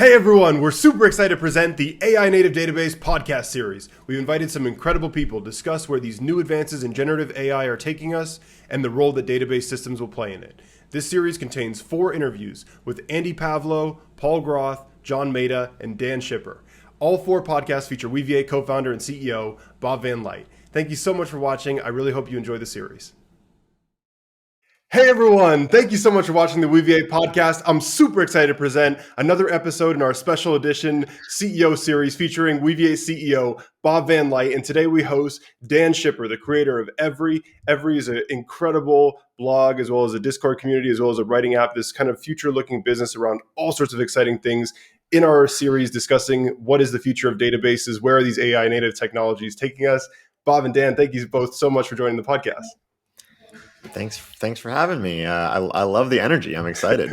Hey everyone, we're super excited to present the AI Native Database podcast series. We've invited some incredible people to discuss where these new advances in generative AI are taking us and the role that database systems will play in it. This series contains 4 interviews with Andy Pavlo, Paul Groth, John Maida, and Dan Schipper. All 4 podcasts feature Weaviate co-founder and CEO Bob Van Light. Thank you so much for watching. I really hope you enjoy the series. Hey everyone, thank you so much for watching the Weaviate podcast. I'm super excited to present another episode in our special edition CEO series featuring Weaviate CEO Bob Van Light. And today we host Dan Schipper, the creator of Every. Every is an incredible blog as well as a Discord community, as well as a writing app, this kind of future-looking business around all sorts of exciting things. In our series discussing what is the future of databases, where are these AI native technologies taking us. Bob and Dan, thank you both so much for joining the podcast. Thanks for having me. I love the energy. I'm excited.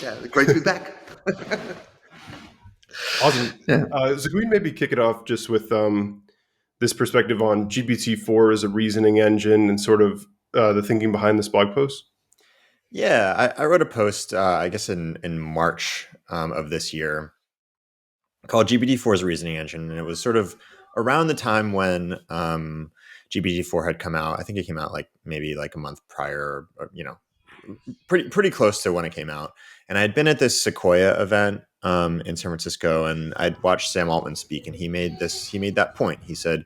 Yeah, great to be back. Awesome. Yeah. So can we maybe kick it off just with this perspective on GPT-4 as a reasoning engine and sort of the thinking behind this blog post? Yeah, I wrote a post, I guess in March of this year, called GPT-4's reasoning engine, and it was sort of around the time when GPT-4 had come out. I think it came out maybe a month prior, or, pretty close to when it came out. And I had been at this Sequoia event in San Francisco, and I'd watched Sam Altman speak, and he made that point. He said,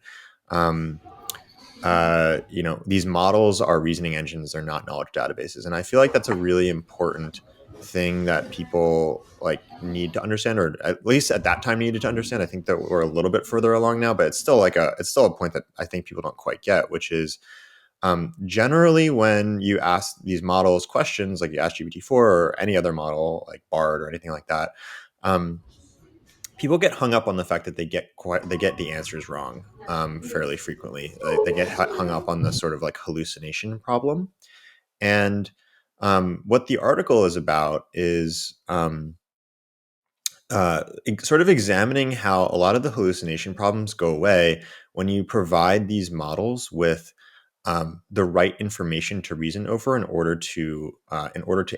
these models are reasoning engines; they're not knowledge databases. And I feel like that's a really important thing that people need to understand, or at least at that time needed to understand. I think that we're a little bit further along now, but it's still a point that I think people don't quite get, which is generally when you ask these models questions, like you ask GPT-4 or any other model like Bard or anything like that, people get hung up on the fact that they get the answers wrong fairly frequently. They get hung up on the sort of hallucination problem. And what the article is about is sort of examining how a lot of the hallucination problems go away when you provide these models with the right information to reason over in order to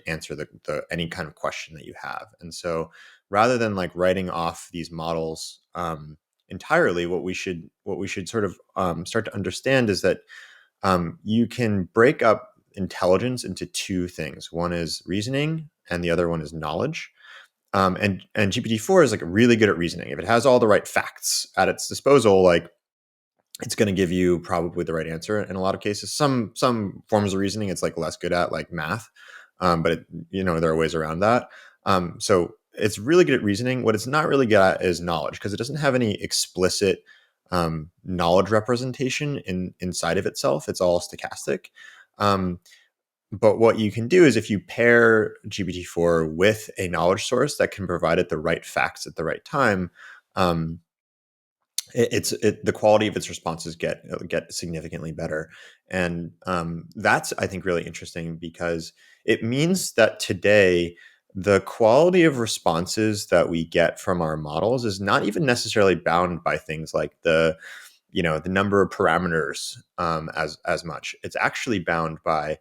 answer the any kind of question that you have. And so, rather than writing off these models entirely, what we should sort of start to understand is that you can break up intelligence into 2 things. One is reasoning, and the other one is knowledge. And GPT-4 is really good at reasoning. If it has all the right facts at its disposal, it's going to give you probably the right answer in a lot of cases. Some forms of reasoning it's less good at, like math, but there are ways around that. So it's really good at reasoning. What it's not really good at is knowledge, because it doesn't have any explicit knowledge representation inside of itself. It's all stochastic. But what you can do is, if you pair GPT-4 with a knowledge source that can provide it the right facts at the right time, the quality of its responses get significantly better. And that's, I think, really interesting, because it means that today the quality of responses that we get from our models is not even necessarily bound by things like the number of parameters as much. It's actually bound by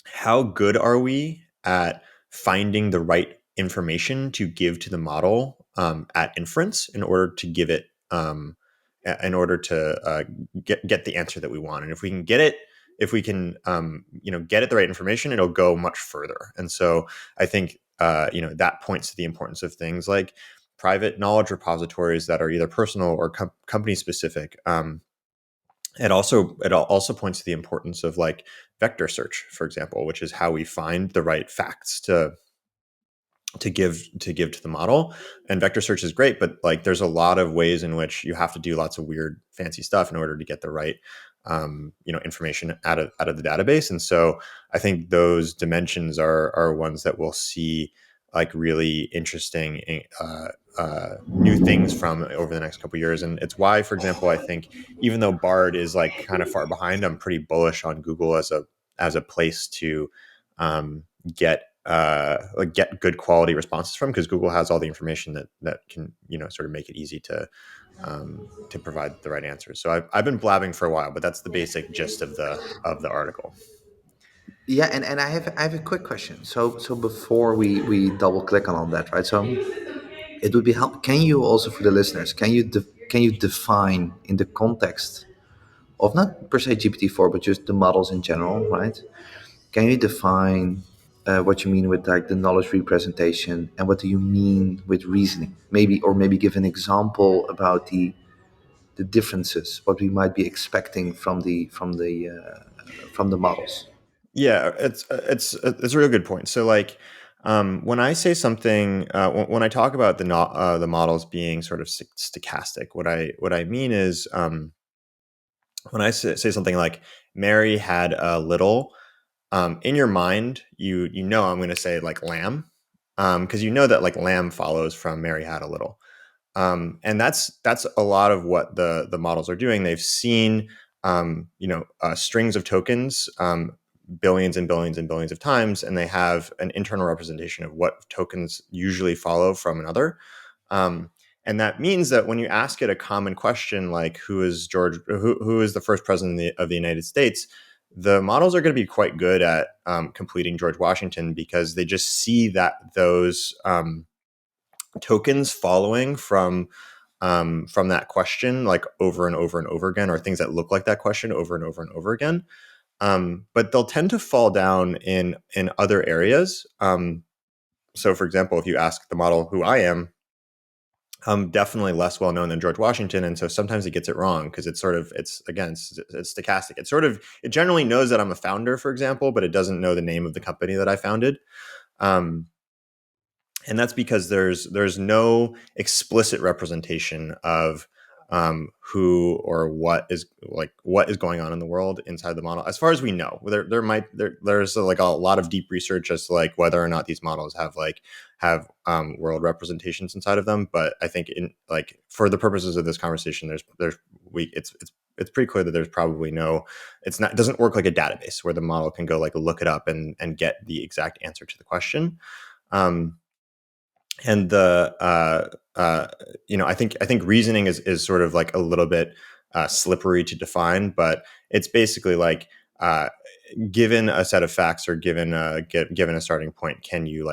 how good are we at finding the right information to give to the model at inference in order to give it in order to get the answer that we want. And if we can get it the right information, it'll go much further. And so I think that points to the importance of things like private knowledge repositories that are either personal or company specific. It also points to the importance of vector search, for example, which is how we find the right facts to give to the model. And vector search is great, but there's a lot of ways in which you have to do lots of weird fancy stuff in order to get the right information out of the database. And so I think those dimensions are ones that we'll see really interesting new things from over the next couple of years. And it's why, for example, I think even though Bard is kind of far behind, I'm pretty bullish on Google as a place to get good quality responses from, because Google has all the information that can sort of make it easy to provide the right answers. So I've been blabbing for a while, but that's the basic gist of the article. Yeah, and I have a quick question. So before we double click on all that, right? So it would be help. Can you also, for the listeners, can you define in the context of not per se GPT-4, but just the models in general, right? Can you define what you mean with like the knowledge representation, and what do you mean with reasoning? Maybe, or maybe give an example about the differences, what we might be expecting from the models. Yeah, it's a real good point. So like when I say something, when I talk about the models being sort of stochastic, what I mean is when I say something like Mary had a little, in your mind, you know I'm going to say like lamb, because you know that like lamb follows from Mary had a little. And that's a lot of what the models are doing. They've seen strings of tokens, billions and billions and billions of times, and they have an internal representation of what tokens usually follow from another. Um, and that means that when you ask it a common question like who is the first president of the United States, the models are going to be quite good at completing George Washington, because they just see that those tokens following from that question like over and over and over again, or things that look like that question over and over and over again. But they'll tend to fall down in other areas. So, for example, if you ask the model who I am, I'm definitely less well known than George Washington, and so sometimes it gets it wrong because it's stochastic. It generally knows that I'm a founder, for example, but it doesn't know the name of the company that I founded. Um, and that's because there's no explicit representation of who or what is going on in the world inside the model, as far as we know. There's like a lot of deep research as to like whether or not these models have world representations inside of them. But I think in like for the purposes of this conversation, it's pretty clear that there's probably no, it doesn't work like a database where the model can go like look it up and get the exact answer to the question. um, and the I think reasoning is sort of like a little bit slippery to define, but it's basically like uh, given a set of facts, or given a starting point, can you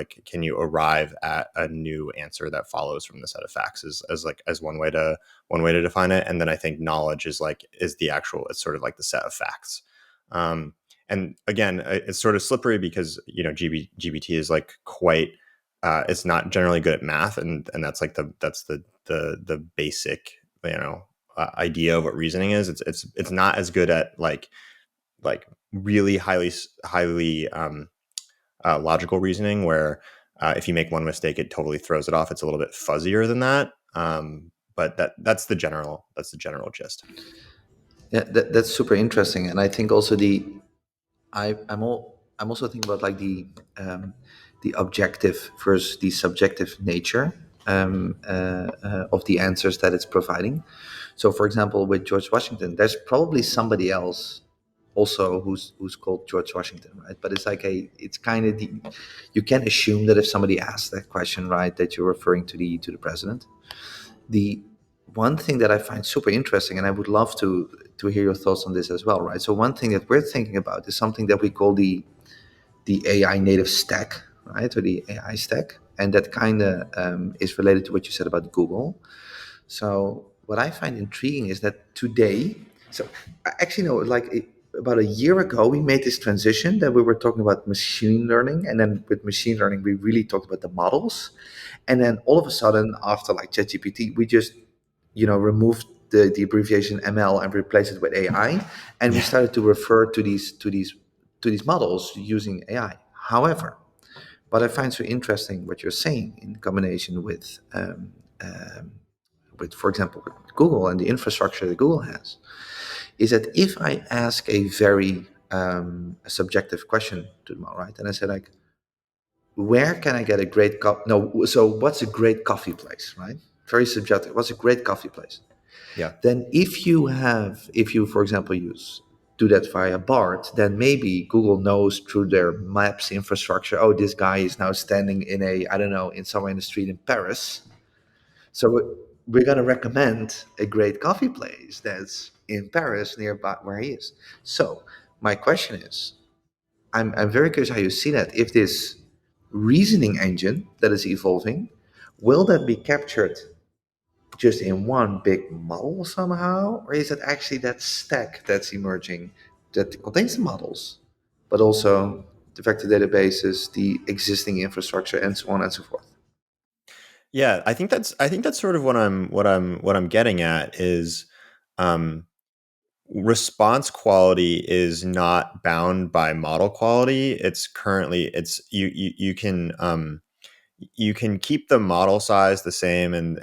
arrive at a new answer that follows from the set of facts, as one way to define it. And then I think knowledge it's sort of like the set of facts. um, and again, it's sort of slippery because GBT is like quite it's not generally good at math, and that's the basic idea of what reasoning is. It's not as good at like really highly logical reasoning, where if you make one mistake, it totally throws it off. It's a little bit fuzzier than that. But that's the general gist. Yeah, that's super interesting, and I think also I'm also thinking about like the objective versus the subjective nature of the answers that it's providing. So, for example, with George Washington, there's probably somebody else also who's called George Washington, right? But it's kind of you can assume that if somebody asks that question, right, that you're referring to the president. The one thing that I find super interesting, and I would love to hear your thoughts on this as well, right? So one thing that we're thinking about is something that we call the AI native stack, right, or the AI stack, and that kind of is related to what you said about Google. So what I find intriguing is that today, so I actually know, about a year ago, we made this transition that we were talking about machine learning, and then with machine learning, we really talked about the models, and then all of a sudden, after like ChatGPT, we just removed the abbreviation ML and replaced it with AI, and we Yeah. started to refer to these models using AI. However, what I find so interesting what you're saying in combination with, for example, with Google and the infrastructure that Google has, is that if I ask a very subjective question to them, all right, and I say like, where can I get a great no, so what's a great coffee place, right? Very subjective. What's a great coffee place? Yeah. Then if you, for example, do that via BART, then maybe Google knows through their maps infrastructure, oh, this guy is now standing in I don't know, in somewhere in the street in Paris. So we're going to recommend a great coffee place that's in Paris nearby where he is. So my question is, I'm very curious how you see that. If this reasoning engine that is evolving, will that be captured just in one big model somehow, or is it actually that stack that's emerging that contains the models, but also the vector databases, the existing infrastructure, and so on and so forth? Yeah, I think that's sort of what I'm getting at is um, response quality is not bound by model quality. It's currently it's you can keep the model size the same and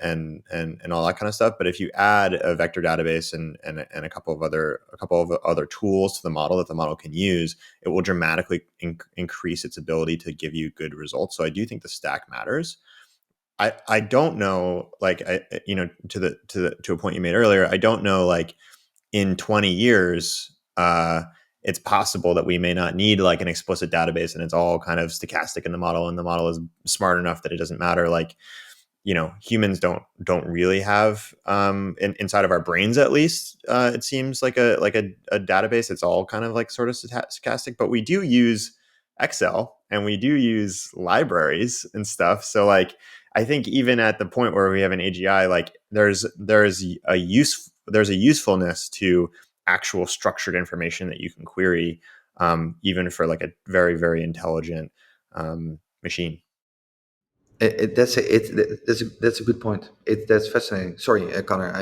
all that kind of stuff. But if you add a vector database and a couple of other tools to the model that the model can use, it will dramatically increase its ability to give you good results. So I do think the stack matters. I don't know, like, to a point you made earlier, I don't know, like, in 20 years, it's possible that we may not need like an explicit database and it's all kind of stochastic in the model, and the model is smart enough that it doesn't matter. Like, humans don't really have inside of our brains, at least, it seems like a database. It's all kind of like sort of stochastic, but we do use Excel and we do use libraries and stuff. So, like, I think even at the point where we have an AGI, like, there's a usefulness to actual structured information that you can query, even for like a very, very intelligent machine. That's a good point. That's fascinating. Sorry, Connor.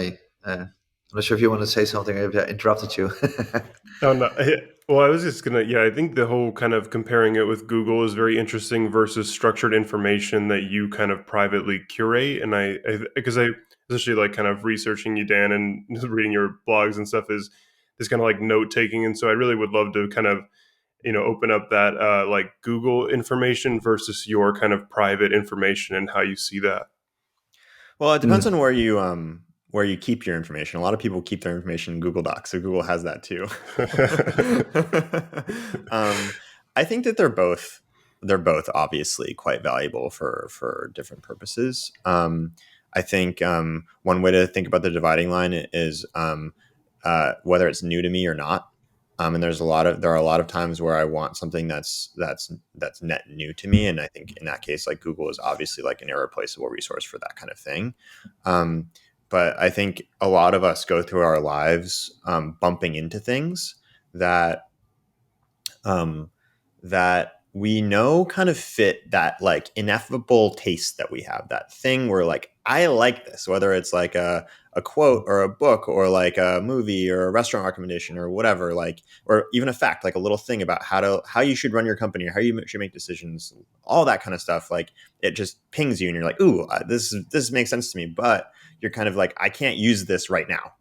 I'm not sure if you want to say something. I've interrupted you. Oh, no. Well, I was just gonna, yeah, I think the whole kind of comparing it with Google is very interesting versus structured information that you kind of privately curate. And because I, especially like kind of researching you, Dan, and reading your blogs and stuff is this kind of like note taking. And so I really would love to kind of, open up that like Google information versus your kind of private information and how you see that. Well, it depends on Mm. where you keep your information. A lot of people keep their information in Google Docs, so Google has that too. um, I think that they're both obviously quite valuable for different purposes. I think one way to think about the dividing line is whether it's new to me or not. And there are a lot of times where I want something that's net new to me, and I think in that case, like, Google is obviously like an irreplaceable resource for that kind of thing. Um, but I think a lot of us go through our lives bumping into things that um, that we know kind of fit that like ineffable taste that we have, that thing where, like, I like this, whether it's like a quote or a book or like a movie or a restaurant recommendation or whatever, like, or even a fact, like a little thing about how you should run your company or how you should make decisions, all that kind of stuff. Like, it just pings you and you're like, ooh, this makes sense to me, but you're kind of like, I can't use this right now.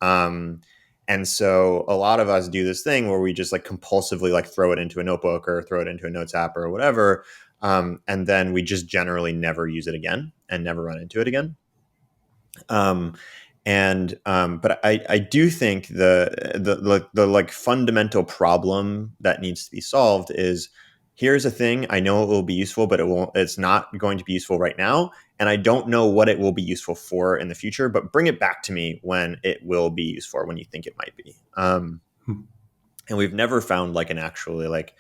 Um, and so a lot of us do this thing where we just like compulsively like throw it into a notebook or throw it into a notes app or whatever. And then we just generally never use it again and never run into it again. Um, but I do think the like fundamental problem that needs to be solved is, here's a thing, I know it will be useful, but it's not going to be useful right now, and I don't know what it will be useful for in the future, but bring it back to me when it will be used for, when you think it might be. And we've never found like an actually like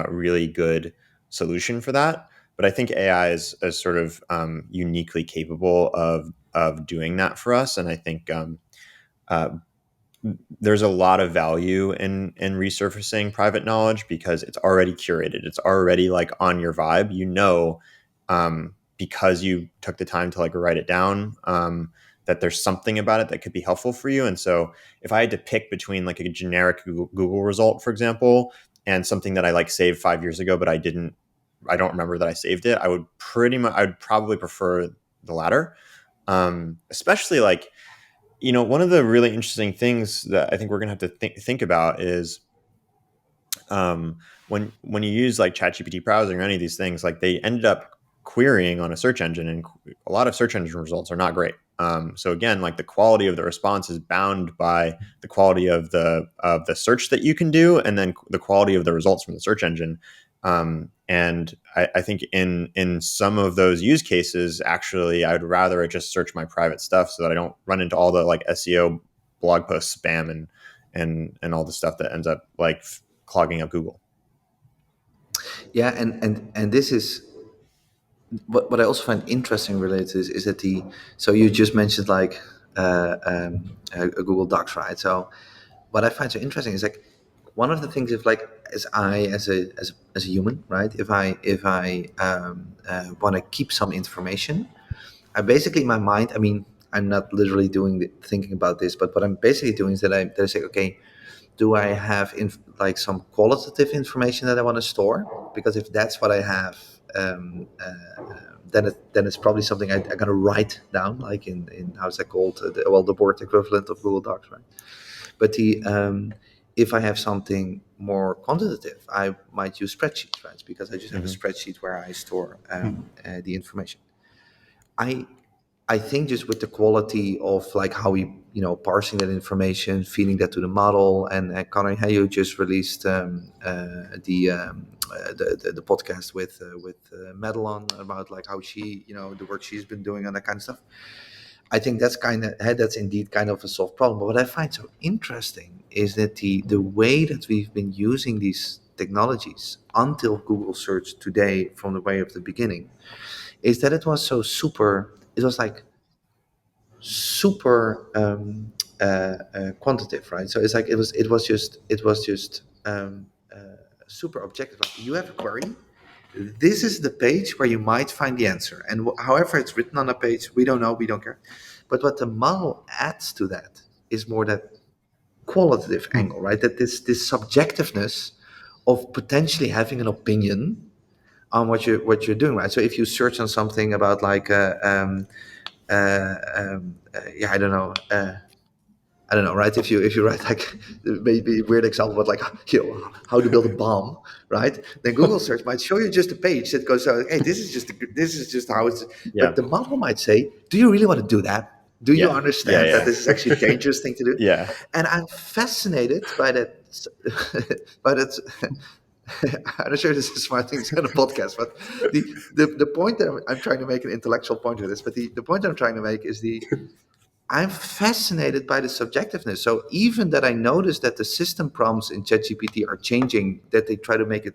really good solution for that. But I think AI is sort of uniquely capable of doing that for us. And I think uh, there's a lot of value in resurfacing private knowledge because it's already curated. It's already like on your vibe, because you took the time to like write it down, that there's something about it that could be helpful for you. And so if I had to pick between like a generic Google result, for example, and something that I like saved 5 years ago, but I don't remember that I saved it, I would probably prefer the latter. Especially like, one of the really interesting things that I think we're going to have to think about is, when you use like ChatGPT browsing or any of these things, like, they ended up querying on a search engine, and a lot of search engine results are not great. So again, like, the quality of the response is bound by the quality of the search that you can do, and then the quality of the results from the search engine. And I think in some of those use cases, actually, I'd rather just search my private stuff so that I don't run into all the like SEO blog post spam and all the stuff that ends up like clogging up Google. Yeah, and this is what I also find interesting related to this is that so you just mentioned like Google Docs, right? So what I find so interesting is like one of the things, if like as a human, right, if I want to keep some information, I basically, in my mind, I mean, I'm not literally thinking about this, but what I'm basically doing is that I say, okay, do I have like some qualitative information that I want to store? Because if that's what I have, then it's probably something I gotta write down, like in how's that called? The Word equivalent of Google Docs, right? But if I have something more quantitative, I might use spreadsheets, right? Because I just have a Hmm. spreadsheet where I store the information. I I think just with the quality of like how we, parsing that information, feeding that to the model, and Connor, how you just released the podcast with Madeline about like how she, the work she's been doing on that kind of stuff. I think that's indeed kind of a solved problem. But what I find so interesting is that the way that we've been using these technologies until Google search today, from the way of the beginning, is that it was so super. It was like super quantitative, right? So it's like it was just super objective. Like, you have a query. This is the page where you might find the answer, and however it's written on a page, we don't know, we don't care. But what the model adds to that is more that qualitative angle, right? That this subjectiveness of potentially having an opinion on what you're doing, right? So if you search on something about like yeah, I don't know, right? If you write like maybe a weird example, but like how to build a bomb, right? Then Google search might show you just a page that goes, hey, this is just how it's. But Yeah. the model might say, do you really want to do that? Do you Yeah. Yeah. understand that Yeah. this is actually a dangerous thing to do? Yeah. And I'm fascinated by that. By that. I'm not sure this is a smart thing to say on a podcast, but the point that I'm trying to make, an intellectual point with this, but the point that I'm trying to make is I'm fascinated by the subjectiveness. So even that I notice that the system prompts in ChatGPT are changing, that they try to make it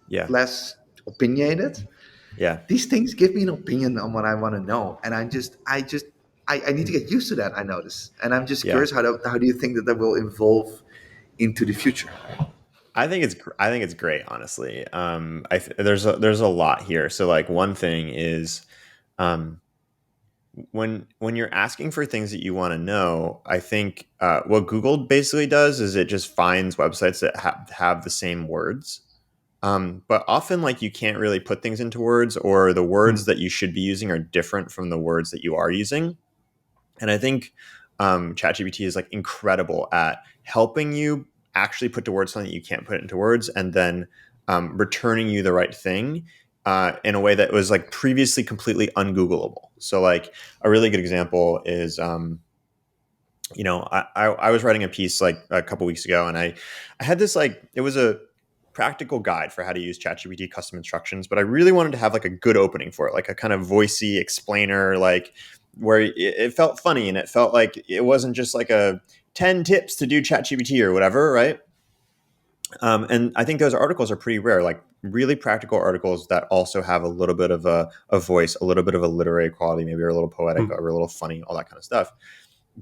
Yeah. less opinionated. Yeah. These things give me an opinion on what I want to know, and I need to get used to that. I notice, and I'm just Yeah. curious how do you think that will evolve into the future? I think it's great, honestly. There's a lot here. So like one thing is, um, when you're asking for things that you want to know, I think what Google basically does is it just finds websites that have the same words. But often, like, you can't really put things into words, or the words that you should be using are different from the words that you are using. And I think ChatGPT is like incredible at helping you actually put to words something that you can't put into words, and then returning you the right thing in a way that was like previously completely ungoogleable. So, like, a really good example is, I was writing a piece like a couple weeks ago, and I had this, like, it was a practical guide for how to use ChatGPT custom instructions, but I really wanted to have like a good opening for it, like a kind of voicey explainer, like where it felt funny and it felt like it wasn't just like a 10 tips to do ChatGPT or whatever, right? And I think those articles are pretty rare, like really practical articles that also have a little bit of a voice, a little bit of a literary quality, maybe, or a little poetic or a little funny, all that kind of stuff.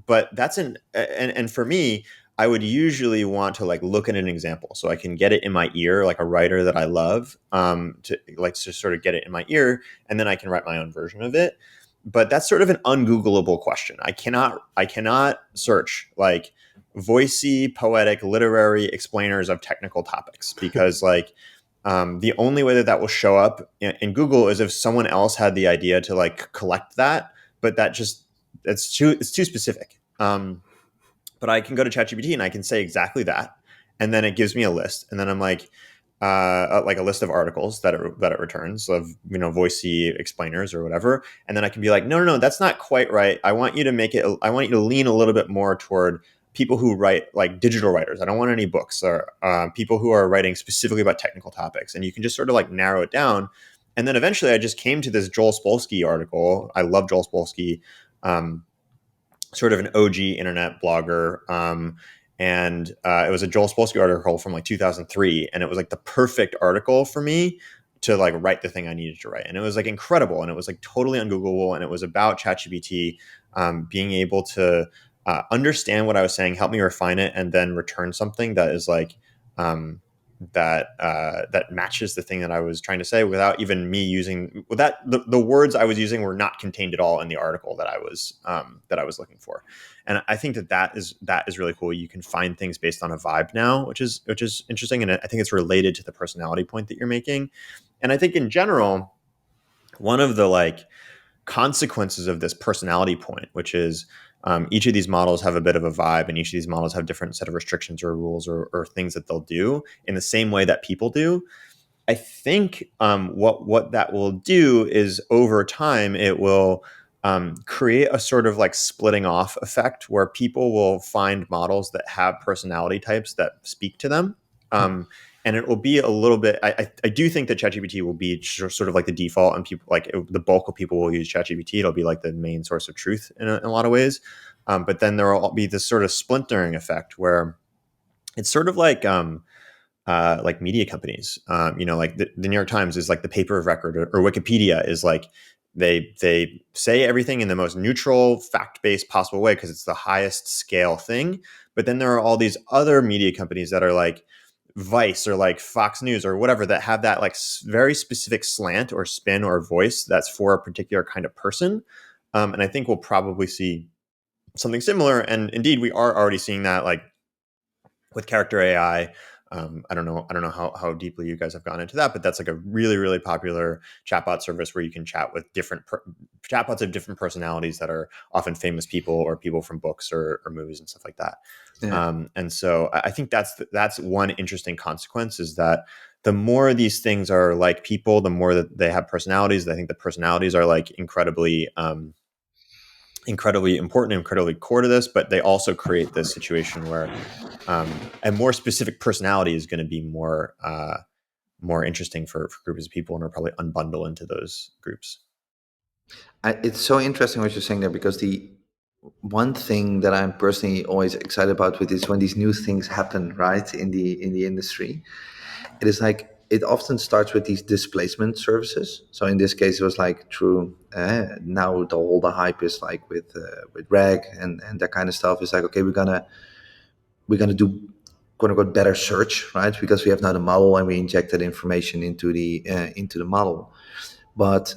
But that's and for me, I would usually want to like look at an example so I can get it in my ear, like a writer that I love, to sort of get it in my ear, and then I can write my own version of it. But that's sort of an ungoogleable question. I cannot search like voicey, poetic, literary explainers of technical topics, because like the only way that that will show up in Google is if someone else had the idea to like collect that, but it's too specific. But I can go to ChatGPT and I can say exactly that, and then it gives me a list, and then I'm like a list of articles that it returns of voicey explainers or whatever, and then I can be like, no, that's not quite right. I want you to make it. I want you to lean a little bit more toward people who write, like, digital writers. I don't want any books, or people who are writing specifically about technical topics, and you can just sort of like narrow it down. And then eventually, I just came to this Joel Spolsky article. I love Joel Spolsky. Sort of an OG internet blogger. and it was a Joel Spolsky article from like 2003, and it was like the perfect article for me to like write the thing I needed to write, and it was like incredible, and it was like totally ungoogleable, and it was about ChatGPT being able to understand what I was saying, help me refine it, and then return something that is like that matches the thing that I was trying to say without even me using that. The words I was using were not contained at all in the article that I was looking for. And I think that is really cool. You can find things based on a vibe now, which is interesting. And I think it's related to the personality point that you're making. And I think in general, one of the like consequences of this personality point, which is each of these models have a bit of a vibe, and each of these models have different set of restrictions or rules or things that they'll do in the same way that people do. I think what that will do is over time it will create a sort of like splitting off effect where people will find models that have personality types that speak to them. And it will be a little bit. I do think that ChatGPT will be sort of like the default, and people like the bulk of people will use ChatGPT. It'll be like the main source of truth in a lot of ways. But then there will be this sort of splintering effect where it's sort of like media companies. Like the New York Times is like the paper of record, or Wikipedia is like they say everything in the most neutral, fact-based possible way because it's the highest scale thing. But then there are all these other media companies that are like Vice or like Fox News or whatever that have that like very specific slant or spin or voice that's for a particular kind of person. And I think we'll probably see something similar. And indeed, we are already seeing that like with character AI. I don't know how deeply you guys have gone into that, but that's like a really, really popular chatbot service where you can chat with chatbots of different personalities that are often famous people or people from books or movies and stuff like that. Yeah. And so I think that's one interesting consequence, is that the more these things are like people, the more that they have personalities. I think the personalities are like incredibly important, incredibly core to this, but they also create this situation where a more specific personality is going to be more interesting for groups of people, and will probably unbundle into those groups. It's so interesting what you're saying there, because the one thing that I'm personally always excited about with is when these new things happen, right, in the industry. It is like it often starts with these displacement services. So in this case, it was like through now the hype is like with RAG and that kind of stuff. It's like, okay, we're gonna do quote unquote better search, right? Because we have now the model and we inject that information into the model. But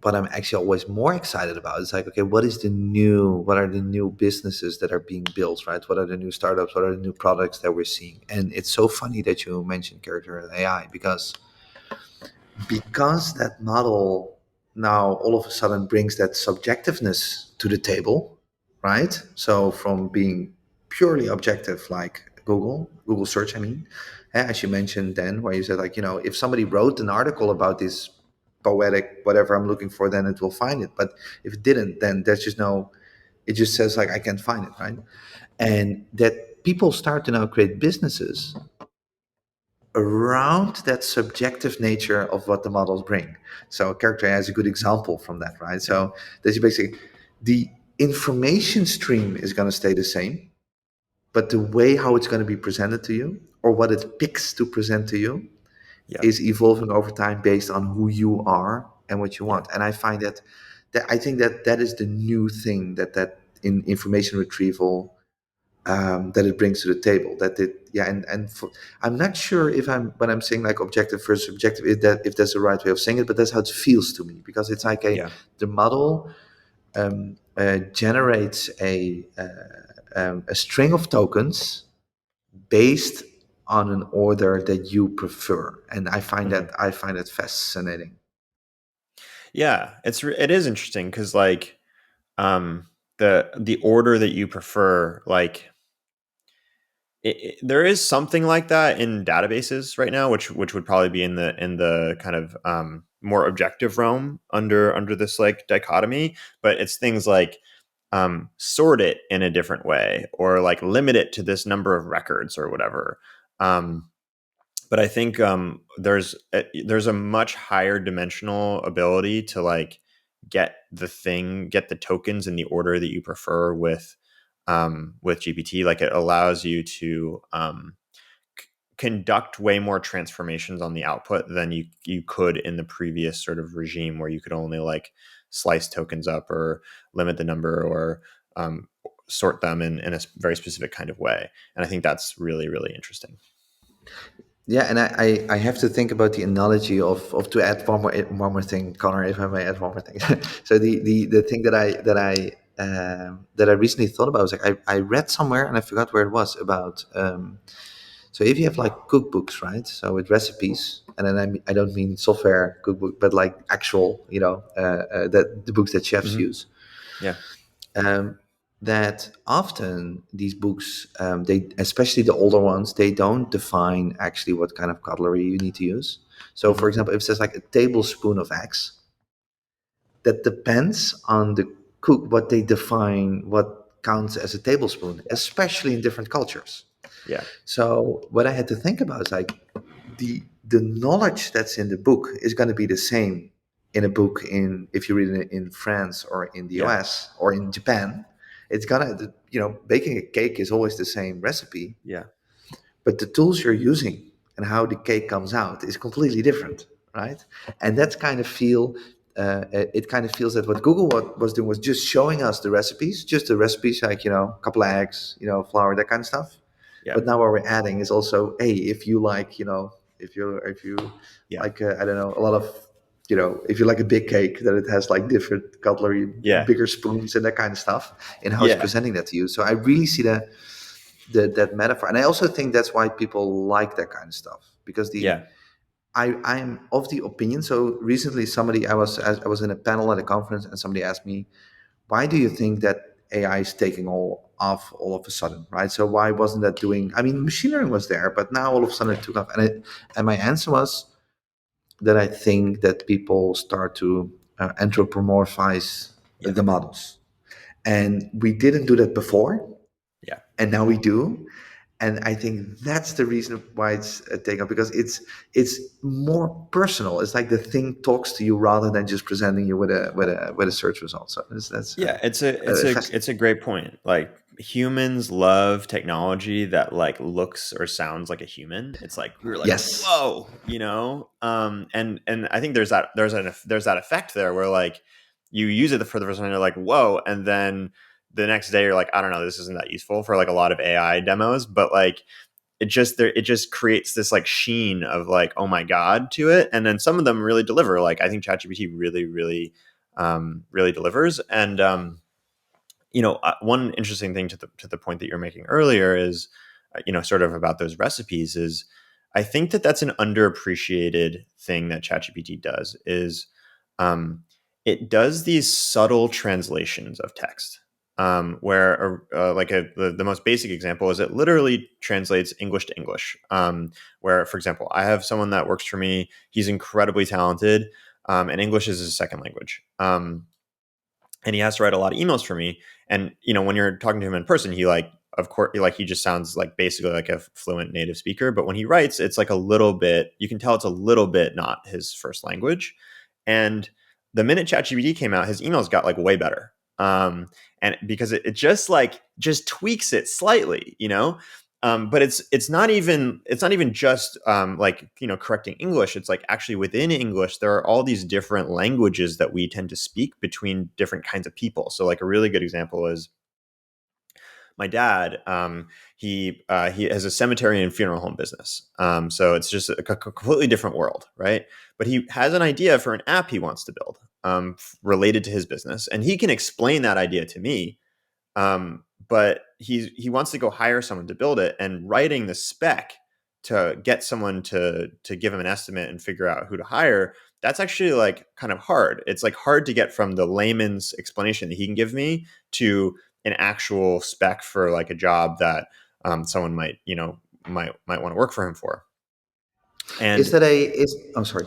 what I'm actually always more excited about is like, okay, what are the new businesses that are being built, right? What are the new startups? What are the new products that we're seeing? And it's so funny that you mentioned character AI, because that model now all of a sudden brings that subjectiveness to the table, right? So from being purely objective, like Google search, I mean, as you mentioned then, where you said like, if somebody wrote an article about this poetic whatever I'm looking for, then it will find it. But if it didn't, then there's just no. It just says like I can't find it, right? And that people start to now create businesses around that subjective nature of what the models bring. So character AI is a good example from that, right? So that you basically, the information stream is going to stay the same, but the way how it's going to be presented to you, or what it picks to present to you, Yeah, is evolving over time based on who you are and what you yeah, want. And I find that I think that is the new thing that in information retrieval, that it brings to the table. That it, yeah, and I'm not sure if when I'm saying like objective versus subjective, if that's the right way of saying it, but that's how it feels to me, because it's like yeah. the model generates a string of tokens based on an order that you prefer, and Mhm. I find that fascinating. Yeah, it is interesting because like the order that you prefer, like there is something like that in databases right now, which would probably be in the kind of more objective realm under this like dichotomy. But it's things like sort it in a different way, or like limit it to this number of records or whatever. Um, but I think there's a much higher dimensional ability to like get the tokens in the order that you prefer with with GPT. Like it allows you to conduct way more transformations on the output than you could in the previous sort of regime, where you could only like slice tokens up or limit the number or sort them in a very specific kind of way. And I think that's really, really interesting. Yeah, and I have to think about the analogy of to add one more thing, Connor, if I may add one more thing. So the thing that I recently thought about was like I read somewhere and I forgot where it was about. So if you have like cookbooks, right? So with recipes, and then I don't mean software cookbook, but like actual, that the books that chefs Mm-hmm. use. Yeah. Um, that often these books, they, especially the older ones, they don't define actually what kind of cutlery you need to use. So, Mm-hmm. for example, if it says like a tablespoon of X, that depends on the cook what they define what counts as a tablespoon, especially in different cultures. Yeah. So what I had to think about is like the knowledge that's in the book is going to be the same in a book in if you read it in France or in the Yeah. US or in Japan. It's gonna, baking a cake is always the same recipe, Yeah. but the tools you're using and how the cake comes out is completely different, right? And that's kind of it kind of feels that what Google was doing was just showing us the recipes, just the recipes, like a couple of eggs, flour, that kind of stuff. Yeah. But now what we're adding is also, hey, if you like, if you Yeah. like, I don't know, a lot of, if you like a big cake, that it has like different cutlery, Yeah. bigger spoons and that kind of stuff, and how it's Yeah. presenting that to you. So I really see that metaphor, and I also think that's why people like that kind of stuff, because Yeah. I'm of the opinion. So recently, I was in a panel at a conference, and somebody asked me, why do you think that AI is taking all off all of a sudden, right? So why wasn't that doing? I mean, machine learning was there, but now all of a sudden it took off, and my answer was that I think that people start to anthropomorphize Yeah. the models, and we didn't do that before, Yeah. and now we do. And I think that's the reason why it's taken up, because it's more personal. It's like the thing talks to you rather than just presenting you with a search result. So that's Yeah, it's a great point. Like humans love technology that like looks or sounds like a human. It's like we're like, yes, whoa, and I think there's that effect there where like you use it for the first time, you're like, whoa, and then the next day you're like, I don't know, this isn't that useful for like a lot of AI demos, but like it just creates this like sheen of like, oh my god, to it, and then some of them really deliver. Like I think ChatGPT really, really, really delivers. And one interesting thing to the point that you're making earlier is, sort of about those recipes is, I think that that's an underappreciated thing that ChatGPT does is, it does these subtle translations of text. Where the most basic example is it literally translates English to English. Where, for example, I have someone that works for me. He's incredibly talented, and English is his second language. And he has to write a lot of emails for me. And when you're talking to him in person, he like, of course, like he just sounds like basically like a fluent native speaker. But when he writes, it's like a little bit. You can tell it's a little bit not his first language. And the minute ChatGPT came out, his emails got like way better. And because it just tweaks it slightly, but it's not even just correcting English. It's like actually within English there are all these different languages that we tend to speak between different kinds of people. So like a really good example is my dad. He has a cemetery and funeral home business. So it's just a completely different world, right? But he has an idea for an app he wants to build, related to his business, and he can explain that idea to me. But he wants to go hire someone to build it, and writing the spec to get someone to give him an estimate and figure out who to hire. That's actually like kind of hard. It's like hard to get from the layman's explanation that he can give me to an actual spec for like a job that someone might want to work for him for. And is that a is? I'm sorry.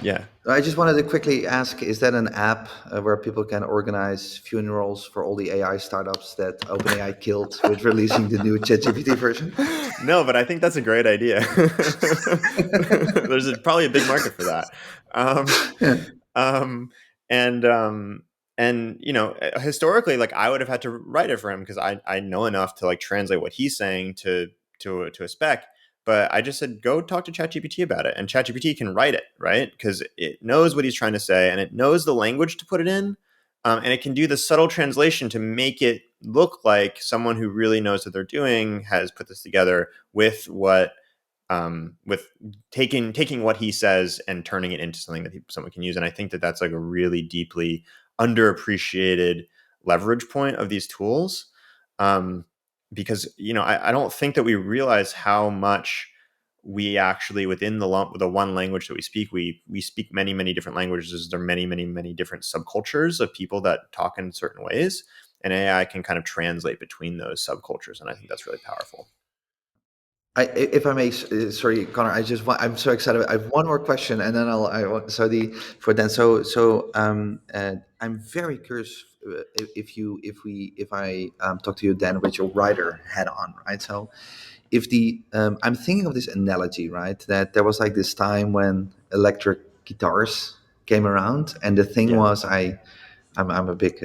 yeah. I just wanted to quickly ask: is that an app where people can organize funerals for all the AI startups that OpenAI killed with releasing the new ChatGPT version? No, but I think that's a great idea. There's probably a big market for that. Um, Yeah. um, and And historically, like I would have had to write it for him because I know enough to like translate what he's saying to a spec. But I just said, go talk to ChatGPT about it, and ChatGPT can write it, right? Because it knows what he's trying to say, and it knows the language to put it in, and it can do the subtle translation to make it look like someone who really knows what they're doing has put this together with with taking what he says and turning it into something that someone can use. And I think that that's like a really deeply underappreciated leverage point of these tools, because I don't think that we realize how much we actually within the one language that we speak many different languages. There are many different subcultures of people that talk in certain ways, and AI can kind of translate between those subcultures, and I think that's really powerful. If I may, sorry, Connor, I'm so excited. I have one more question, and then I'm very curious if I talk to you then with your writer head on, right? So, if I'm thinking of this analogy, right? That there was like this time when electric guitars came around, and the thing Yeah. was, I'm a big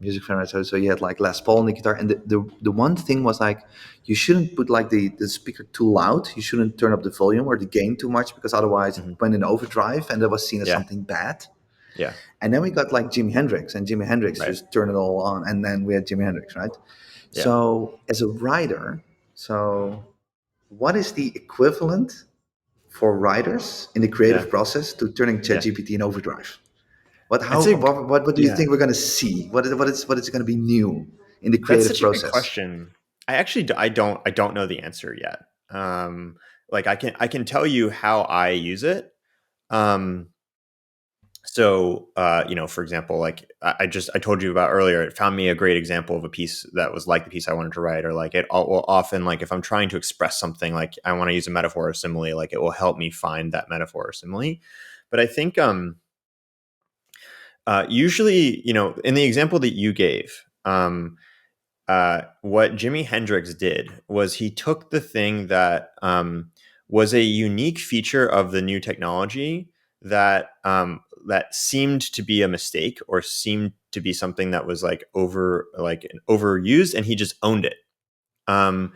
music fan, right? So you had like Les Paul on the guitar, and the one thing was like you shouldn't put like the speaker too loud. You shouldn't turn up the volume or the gain too much because otherwise it Hmm. went in overdrive and that was seen as Yeah. something bad. Yeah. And then we got like Jimi Hendrix, and Jimi Hendrix Right. just turned it all on, and then we had Jimi Hendrix, right? Yeah. So as a writer, so what is the equivalent for writers in the Yeah. creative process to turning Yeah. ChatGPT in overdrive? What I'd how say, what do you yeah, think we're going to see? What is going to be new in the that's creative such a good process? question. I don't know the answer yet. Like I can tell you how I use it. Um, for example, like I told you about earlier, it found me a great example of a piece that was like the piece I wanted to write, or like it will often, like if I'm trying to express something, like I want to use a metaphor or simile, like it will help me find that metaphor or simile. But I think, usually, in the example that you gave, what Jimi Hendrix did was he took the thing that was a unique feature of the new technology that seemed to be a mistake or seemed to be something that was like overused, and he just owned it. Um,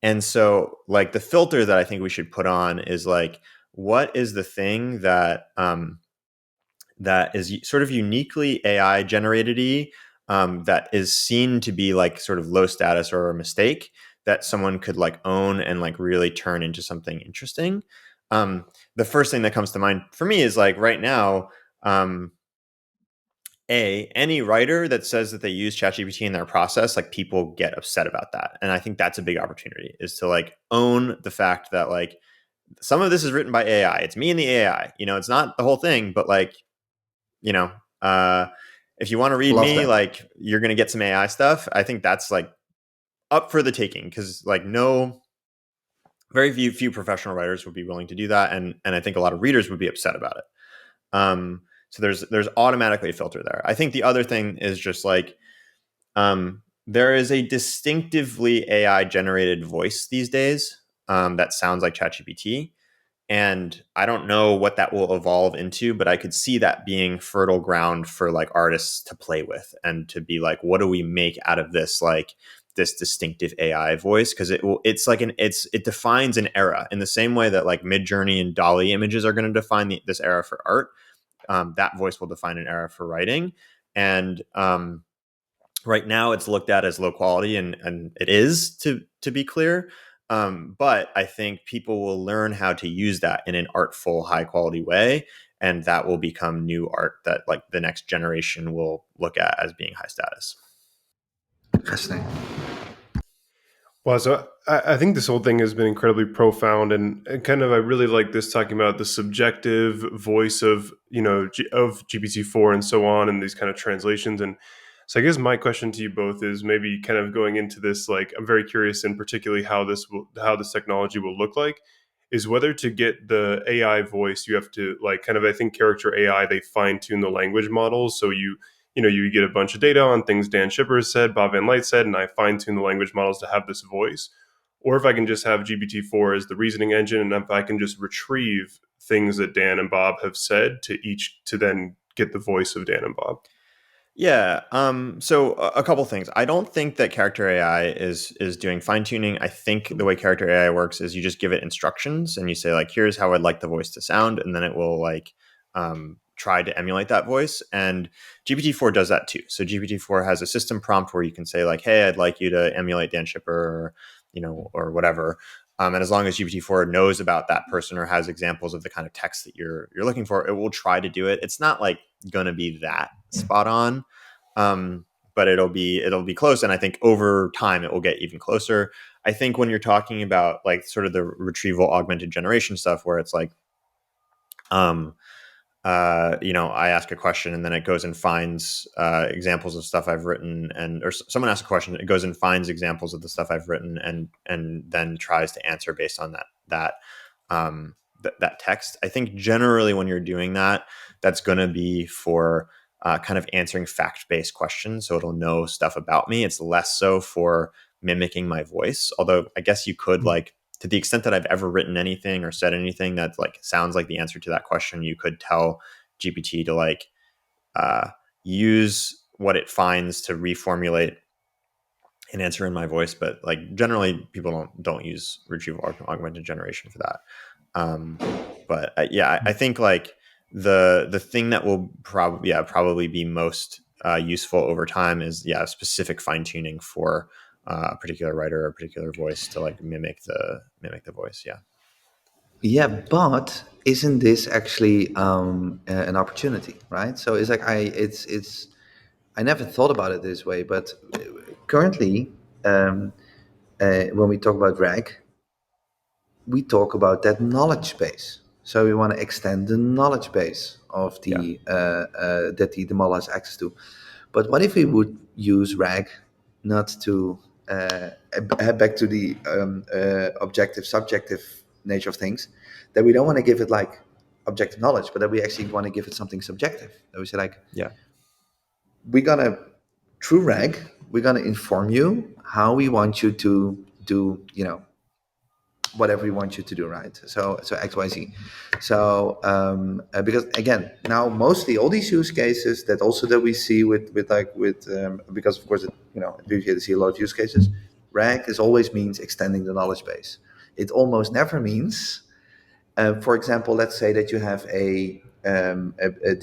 and so, like the filter that I think we should put on is like, what is the thing that is sort of uniquely AI generated, that is seen to be like sort of low status or a mistake that someone could like own and like really turn into something interesting. Um, the first thing that comes to mind for me is like right now, um, any writer that says that they use ChatGPT in their process, like people get upset about that, and I think that's a big opportunity, is to like own the fact that like some of this is written by AI. It's me and the AI. It's not the whole thing, but like you know, uh, if you want to read Love me, that. like you're going to get some AI stuff. I think that's like up for the taking, because like no, very few professional writers would be willing to do that, and I think a lot of readers would be upset about it. So there's automatically a filter there. I think the other thing is just like, there is a distinctively AI generated voice these days, that sounds like ChatGPT. And I don't know what that will evolve into, but I could see that being fertile ground for like artists to play with and to be like, what do we make out of this, like this distinctive AI voice? Because it defines an era in the same way that like Midjourney and Dolly images are going to define this era for art. That voice will define an era for writing. And right now it's looked at as low quality, and it is, to be clear. But I think people will learn how to use that in an artful, high quality way, and that will become new art that like the next generation will look at as being high status. Fascinating. Well, so I think this whole thing has been incredibly profound, and kind of I really like this talking about the subjective voice of of GPT-4 and so on, and these kind of translations. And so I guess my question to you both is maybe kind of going into this, like I'm very curious in particularly how this technology will look like, is whether to get the AI voice you have to like kind of, I think character AI, they fine tune the language models, so you get a bunch of data on things Dan Shipper said, Bob Van Light said, and I fine tune the language models to have this voice. Or if I can just have GPT-4 as the reasoning engine, and if I can just retrieve things that Dan and Bob have said to then get the voice of Dan and Bob. Yeah. So a couple things. I don't think that character AI is doing fine tuning. I think the way character AI works is you just give it instructions and you say like, here's how I'd like the voice to sound, and then it will like try to emulate that voice. And GPT-4 does that too. So GPT-4 has a system prompt where you can say like, hey, I'd like you to emulate Dan Shipper, or or whatever. And as long as GPT-4 knows about that person or has examples of the kind of text that you're looking for, it will try to do it. It's not like going to be that spot on, um, but it'll be close. And I think over time it will get even closer. I think when you're talking about like sort of the retrieval augmented generation stuff, where it's like, um, I ask a question and then it goes and finds examples of stuff I've written, or someone asks a question, it goes and finds examples of the stuff I've written, and then tries to answer based on that text. I think generally when you're doing that, that's going to be for kind of answering fact-based questions, so it'll know stuff about me. It's less so for mimicking my voice. Although I guess you could like, to the extent that I've ever written anything or said anything that like sounds like the answer to that question, you could tell GPT to like uh, use what it finds to reformulate an answer in my voice. But like generally, people don't use retrieval augmented generation for that. Um, but I think like the thing that will probably be most useful over time is specific fine tuning for a particular writer or a particular voice to like mimic the voice. Yeah. Yeah, but isn't this actually an opportunity, right? So it's like I never thought about it this way, but currently, um, when we talk about RAG, we talk about that knowledge base. So we want to extend the knowledge base of Yeah. that the model has access to. But what if we would use RAG not to back to the objective subjective nature of things, that we don't want to give it like objective knowledge, but that we actually want to give it something subjective. That we say like, Yeah. we're gonna, through RAG, we're gonna inform you how we want you to do, whatever we want you to do, right? So XYZ. So because again, now mostly all these use cases that also that we see because of course we see a lot of use cases. RAG is always means extending the knowledge base. It almost never means, for example, let's say that you have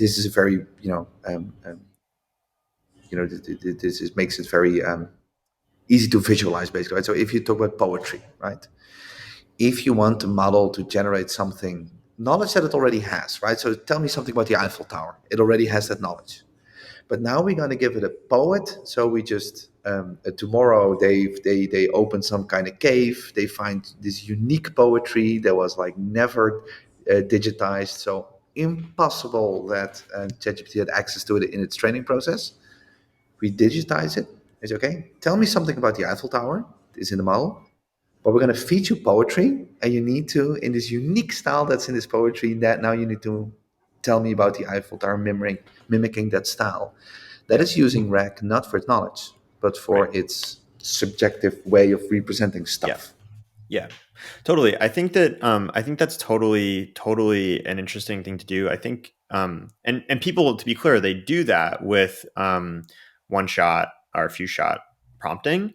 this is a very makes it very easy to visualize, basically, right? So if you talk about poetry, right? If you want the model to generate something, knowledge that it already has, right? So tell me something about the Eiffel Tower. It already has that knowledge. But now we're going to give it a poet. So we just tomorrow they open some kind of cave. They find this unique poetry that was like never digitized. So impossible that ChatGPT had access to it in its training process. We digitize it. It's okay. Tell me something about the Eiffel Tower. It's in the model. But we're going to feed you poetry, and you need to, in this unique style that's in this poetry, that now you need to tell me about the Eiffel Tower, mimicking that style. That Yeah. is using RAG not for its knowledge, but Right. for its subjective way of representing Yeah. stuff. Yeah, totally. I think that's totally an interesting thing to do. I think and people, to be clear, they do that with one shot or few shot prompting.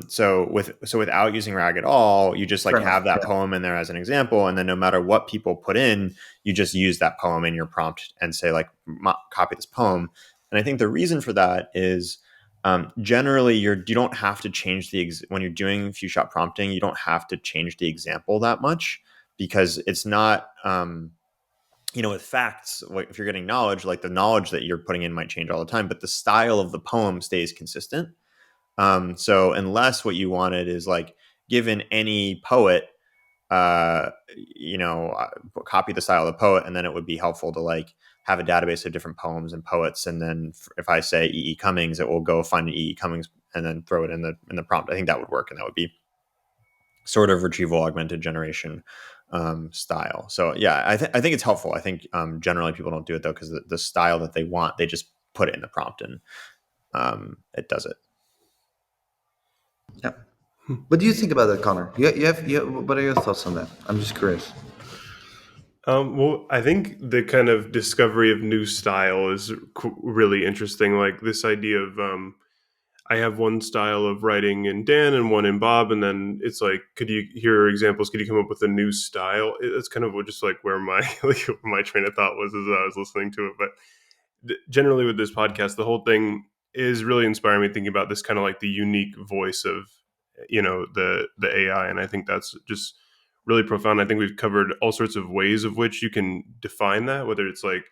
So without using RAG at all, you just like Fair enough. have that Yeah. poem in there as an example, and then no matter what people put in, you just use that poem in your prompt and say like copy this poem. And I think the reason for that is generally you don't have to change when you're doing few shot prompting, you don't have to change the example that much, because it's not with facts, like if you're getting knowledge, like the knowledge that you're putting in might change all the time, but the style of the poem stays consistent. So unless what you wanted is like, given any poet, uh, copy the style of the poet, and then it would be helpful to like have a database of different poems and poets, and then if I say E. E. Cummings, it will go find an E. E. Cummings and then throw it in the prompt. I think that would work, and that would be sort of retrieval augmented generation style. So yeah, I think it's helpful. I think generally people don't do it though, because the style that they want, they just put it in the prompt and it does it. Yeah. What do you think about that, Connor? What are your thoughts on that? I'm just curious. Well, I think the kind of discovery of new style is really interesting. Like this idea of I have one style of writing in Dan and one in Bob, and then it's like, could you hear examples? Could you come up with a new style? It's kind of just like where my like my train of thought was as I was listening to it. But generally, with this podcast, the whole thing is really inspiring me thinking about this kind of like the unique voice of the AI, and I think that's just really profound. I think we've covered all sorts of ways of which you can define that, whether it's like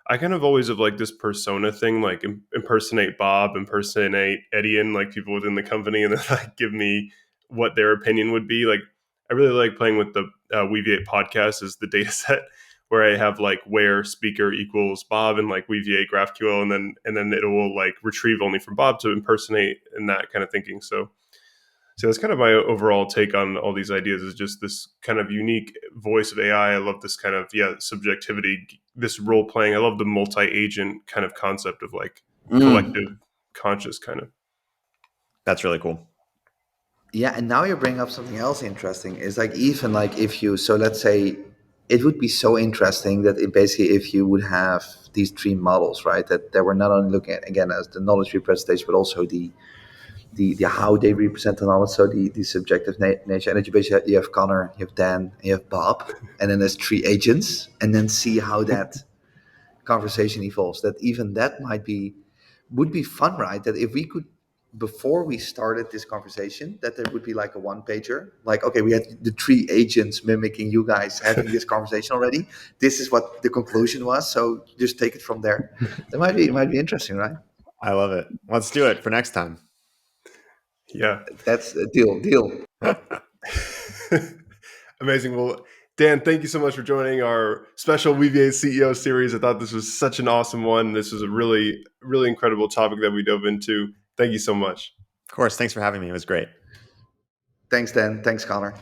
I kind of always have like this persona thing, like impersonate Bob, impersonate Eddie, and like people within the company, and then like give me what their opinion would be. Like I really like playing with the Weaviate podcast as the data set, where I have like where speaker equals Bob and like Weaviate GraphQL, and then it will like retrieve only from Bob to impersonate and that kind of thinking. So that's kind of my overall take on all these ideas is just this kind of unique voice of AI. I love this kind of, subjectivity, this role playing. I love the multi-agent kind of concept of like collective conscious kind of. That's really cool. Yeah, and now you bring up something else interesting. Is like even like if you so let's say it would be so interesting that it basically if you would have these three models, right? That we're not only looking at again as the knowledge representation, but also the how they represent the knowledge, so the subjective nature. And that you basically you have Connor, you have Dan, and you have Bob, and then there's three agents, and then see how that conversation evolves. That even that would be fun, right? That if we could before we started this conversation, that there would be like a one pager, like okay, we had the three agents mimicking you guys having this conversation already. This is what the conclusion was, so just take it from there. That might be interesting, right? I love it. Let's do it for next time. Yeah. That's a deal. Amazing. Well, Dan, thank you so much for joining our special Weaviate CEO series. I thought this was such an awesome one. This was a really, really incredible topic that we dove into. Thank you so much. Of course. Thanks for having me. It was great. Thanks, Dan. Thanks, Connor.